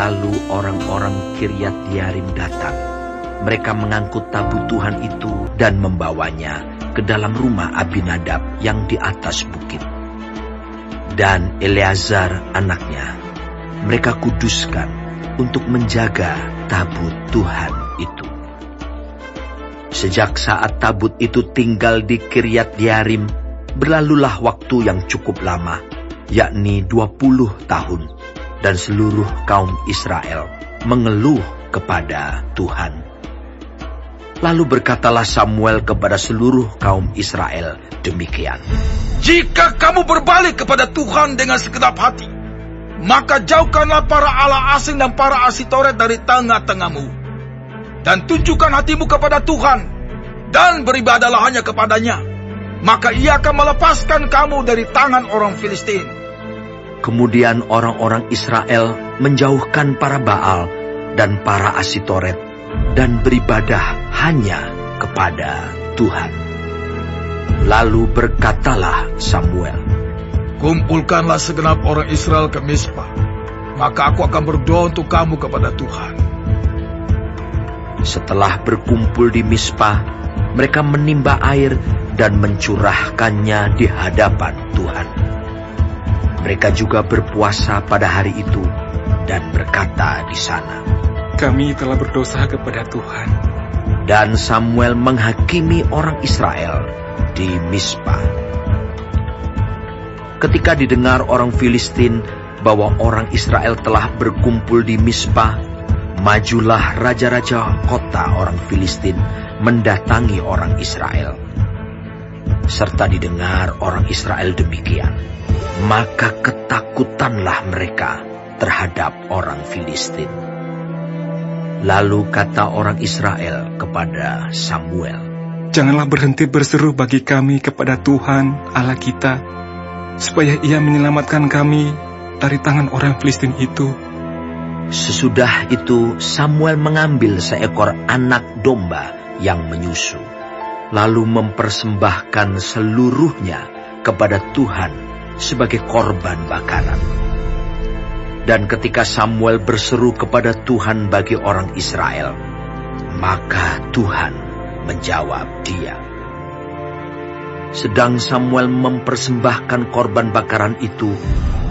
Lalu orang-orang Kiryat Yearim datang. Mereka mengangkut tabut Tuhan itu dan membawanya ke dalam rumah Abinadab yang di atas bukit. Dan Eleazar anaknya, mereka kuduskan untuk menjaga tabut Tuhan itu. Sejak saat tabut itu tinggal di Kiryat Yearim, berlalulah waktu yang cukup lama, yakni 20 tahun, dan seluruh kaum Israel mengeluh kepada Tuhan. Lalu berkatalah Samuel kepada seluruh kaum Israel demikian. Jika kamu berbalik kepada Tuhan dengan segenap hati, maka jauhkanlah para allah asing dan para Asitoret dari tengah-tengahmu. Dan tunjukkan hatimu kepada Tuhan, dan beribadahlah hanya kepadanya. Maka ia akan melepaskan kamu dari tangan orang Filistin. Kemudian orang-orang Israel menjauhkan para Baal dan para Asitoret, dan beribadah hanya kepada Tuhan. Lalu berkatalah Samuel, Kumpulkanlah segenap orang Israel ke Mizpah, maka aku akan berdoa untuk kamu kepada Tuhan. Setelah berkumpul di Mizpah, mereka menimba air dan mencurahkannya di hadapan Tuhan. Mereka juga berpuasa pada hari itu dan berkata di sana, Kami telah berdosa kepada Tuhan. Dan Samuel menghakimi orang Israel di Mizpah. Ketika didengar orang Filistin bahwa orang Israel telah berkumpul di Mizpah, majulah raja-raja kota orang Filistin mendatangi orang Israel. Serta didengar orang Israel demikian, maka ketakutanlah mereka terhadap orang Filistin. Lalu kata orang Israel kepada Samuel, Janganlah berhenti berseru bagi kami kepada Tuhan Allah kita, supaya ia menyelamatkan kami dari tangan orang Filistin itu. Sesudah itu Samuel mengambil seekor anak domba yang menyusu, lalu mempersembahkan seluruhnya kepada Tuhan sebagai korban bakaran. Dan ketika Samuel berseru kepada Tuhan bagi orang Israel, maka Tuhan menjawab dia. Sedang Samuel mempersembahkan korban bakaran itu,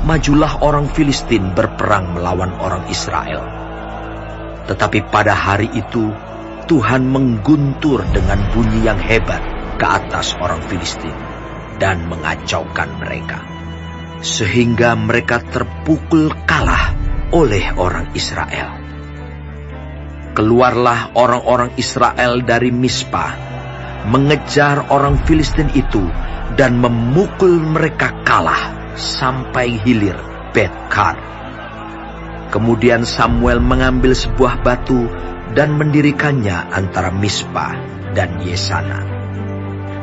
majulah orang Filistin berperang melawan orang Israel. Tetapi pada hari itu, Tuhan mengguntur dengan bunyi yang hebat ke atas orang Filistin dan mengacaukan mereka, sehingga mereka terpukul kalah oleh orang Israel. Keluarlah orang-orang Israel dari Mizpah, mengejar orang Filistin itu dan memukul mereka kalah sampai hilir Bet-kar. Kemudian Samuel mengambil sebuah batu dan mendirikannya antara Mizpah dan Yesana.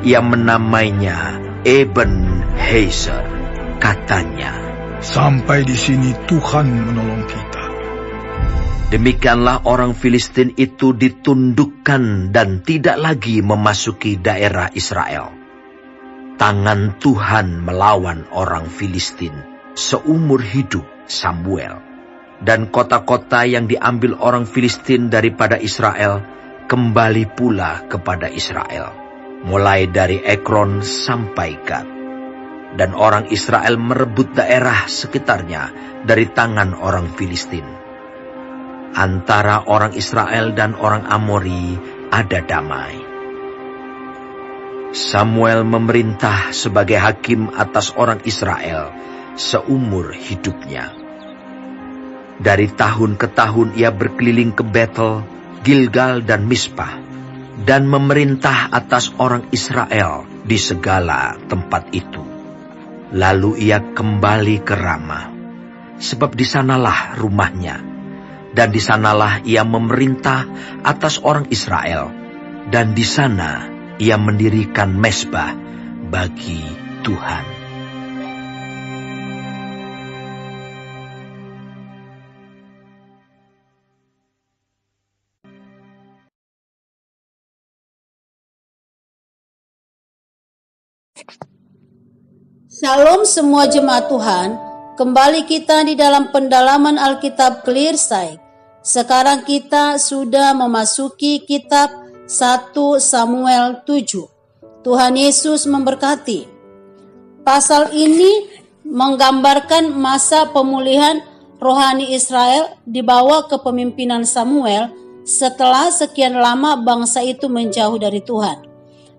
Ia menamainya Eben-Hezer. Katanya, Sampai di sini Tuhan menolong kita. demikianlah orang Filistin itu ditundukkan dan tidak lagi memasuki daerah Israel. Tangan Tuhan melawan orang Filistin seumur hidup Samuel. Dan kota-kota yang diambil orang Filistin daripada Israel kembali pula kepada Israel, mulai dari Ekron sampai Gat. Dan orang Israel merebut daerah sekitarnya dari tangan orang Filistin. Antara orang Israel dan orang Amori ada damai. Samuel memerintah sebagai hakim atas orang Israel seumur hidupnya. Dari tahun ke tahun ia berkeliling ke Betel, Gilgal dan Mizpah, dan memerintah atas orang Israel di segala tempat itu. Lalu ia kembali ke Rama, sebab di sanalah rumahnya, dan di sanalah ia memerintah atas orang Israel, dan di sana ia mendirikan mezbah bagi Tuhan. Shalom semua jemaat Tuhan. Kembali kita di dalam pendalaman Alkitab Clearside. Sekarang kita sudah memasuki kitab 1 Samuel 7. Tuhan Yesus memberkati. Pasal ini menggambarkan masa pemulihan rohani Israel di bawah kepemimpinan Samuel setelah sekian lama bangsa itu menjauh dari Tuhan.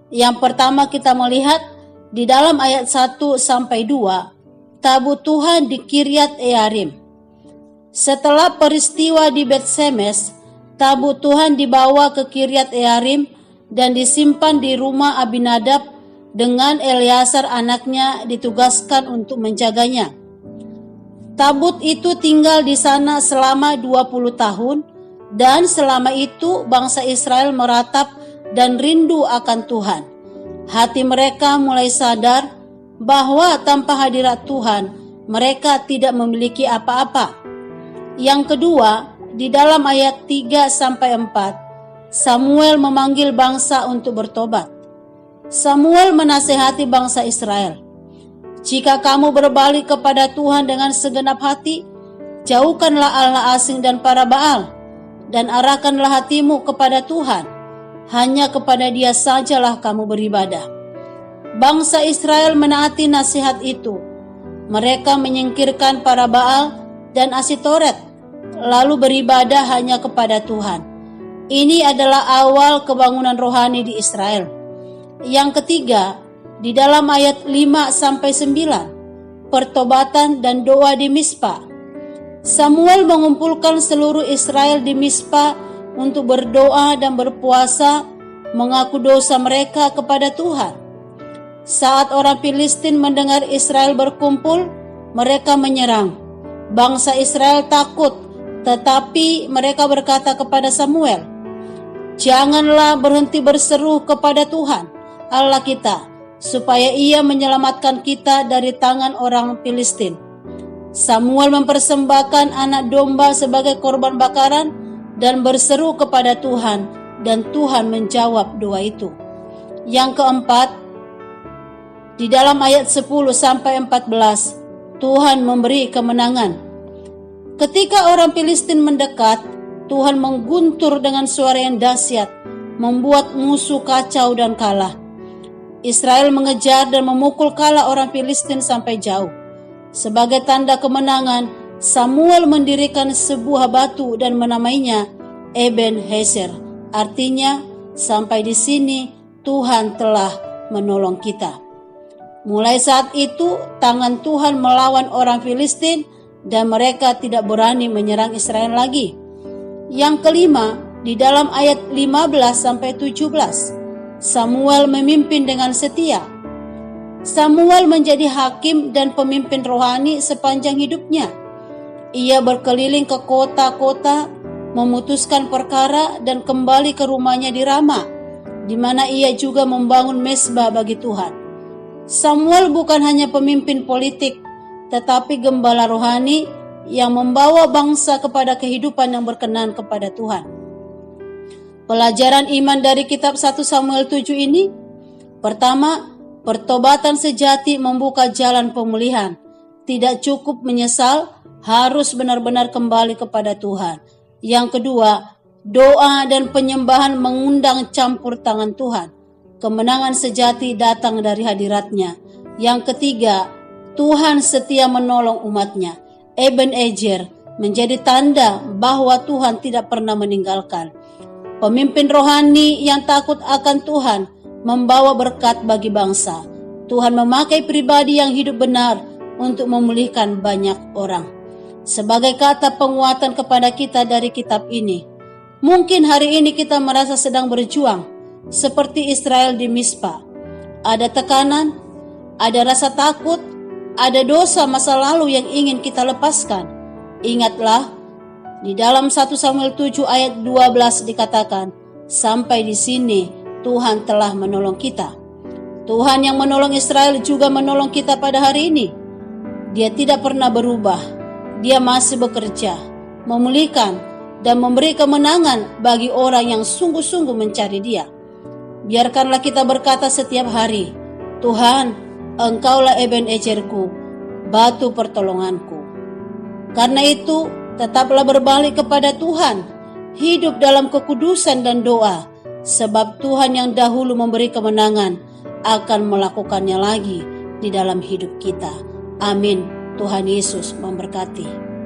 Yang pertama kita melihat di dalam ayat 1 sampai 2, tabut Tuhan di Kiryat Yearim. Setelah peristiwa di Bet-Semes, tabut Tuhan dibawa ke Kiryat Yearim dan disimpan di rumah Abinadab dengan Eleazar anaknya ditugaskan untuk menjaganya. Tabut itu tinggal di sana selama 20 tahun dan selama itu bangsa Israel meratap dan rindu akan Tuhan. Hati mereka mulai sadar bahwa tanpa hadirat Tuhan, mereka tidak memiliki apa-apa. Yang kedua, di dalam ayat 3-4, Samuel memanggil bangsa untuk bertobat. Samuel menasehati bangsa Israel, "Jika kamu berbalik kepada Tuhan dengan segenap hati, jauhkanlah Allah asing dan para Baal, dan arahkanlah hatimu kepada Tuhan. Hanya kepada Dia sajalah kamu beribadah." Bangsa Israel menaati nasihat itu. Mereka menyingkirkan para Baal dan Asitoret, lalu beribadah hanya kepada Tuhan. Ini adalah awal kebangunan rohani di Israel. Yang ketiga, di dalam ayat 5-9, pertobatan dan doa di Mispa. Samuel mengumpulkan seluruh Israel di Mispa untuk berdoa dan berpuasa, mengaku dosa mereka kepada Tuhan. Saat orang Filistin mendengar Israel berkumpul, mereka menyerang. Bangsa Israel takut, tetapi mereka berkata kepada Samuel, "Janganlah berhenti berseru kepada Tuhan, Allah kita, supaya Ia menyelamatkan kita dari tangan orang Filistin." Samuel mempersembahkan anak domba sebagai korban bakaran dan berseru kepada Tuhan, dan Tuhan menjawab doa itu. Yang keempat, di dalam ayat 10-14, Tuhan memberi kemenangan. Ketika orang Filistin mendekat, Tuhan mengguntur dengan suara yang dahsyat, membuat musuh kacau dan kalah. Israel mengejar dan memukul kalah orang Filistin sampai jauh. Sebagai tanda kemenangan, Samuel mendirikan sebuah batu dan menamainya Eben-Hezer. Artinya, sampai di sini Tuhan telah menolong kita. Mulai saat itu, tangan Tuhan melawan orang Filistin dan mereka tidak berani menyerang Israel lagi. Yang kelima, di dalam ayat 15-17, Samuel memimpin dengan setia. Samuel menjadi hakim dan pemimpin rohani sepanjang hidupnya. Ia berkeliling ke kota-kota, memutuskan perkara dan kembali ke rumahnya di Rama, di mana ia juga membangun mezbah bagi Tuhan. Samuel bukan hanya pemimpin politik, tetapi gembala rohani yang membawa bangsa kepada kehidupan yang berkenan kepada Tuhan. Pelajaran iman dari kitab 1 Samuel 7 ini, pertama, pertobatan sejati membuka jalan pemulihan. Tidak cukup menyesal, harus benar-benar kembali kepada Tuhan. Yang kedua, doa dan penyembahan mengundang campur tangan Tuhan. Kemenangan sejati datang dari hadiratnya. Yang ketiga, Tuhan setia menolong umatnya. Eben-Ezer menjadi tanda bahwa Tuhan tidak pernah meninggalkan. Pemimpin rohani yang takut akan Tuhan membawa berkat bagi bangsa. Tuhan memakai pribadi yang hidup benar untuk memulihkan banyak orang. Sebagai kata penguatan kepada kita dari kitab ini, mungkin hari ini kita merasa sedang berjuang seperti Israel di Mispa. Ada tekanan, ada rasa takut, ada dosa masa lalu yang ingin kita lepaskan. Ingatlah, di dalam 1 Samuel 7 ayat 12 dikatakan, sampai di sini Tuhan telah menolong kita. Tuhan yang menolong Israel juga menolong kita pada hari ini. Dia tidak pernah berubah. Dia masih bekerja, memulihkan, dan memberi kemenangan bagi orang yang sungguh-sungguh mencari Dia. Biarkanlah kita berkata setiap hari, Tuhan, Engkaulah Eben-Ezerku. batu pertolonganku. Karena itu, tetaplah berbalik kepada Tuhan, hidup dalam kekudusan dan doa, sebab Tuhan yang dahulu memberi kemenangan akan melakukannya lagi di dalam hidup kita. Amin. Tuhan Yesus memberkati.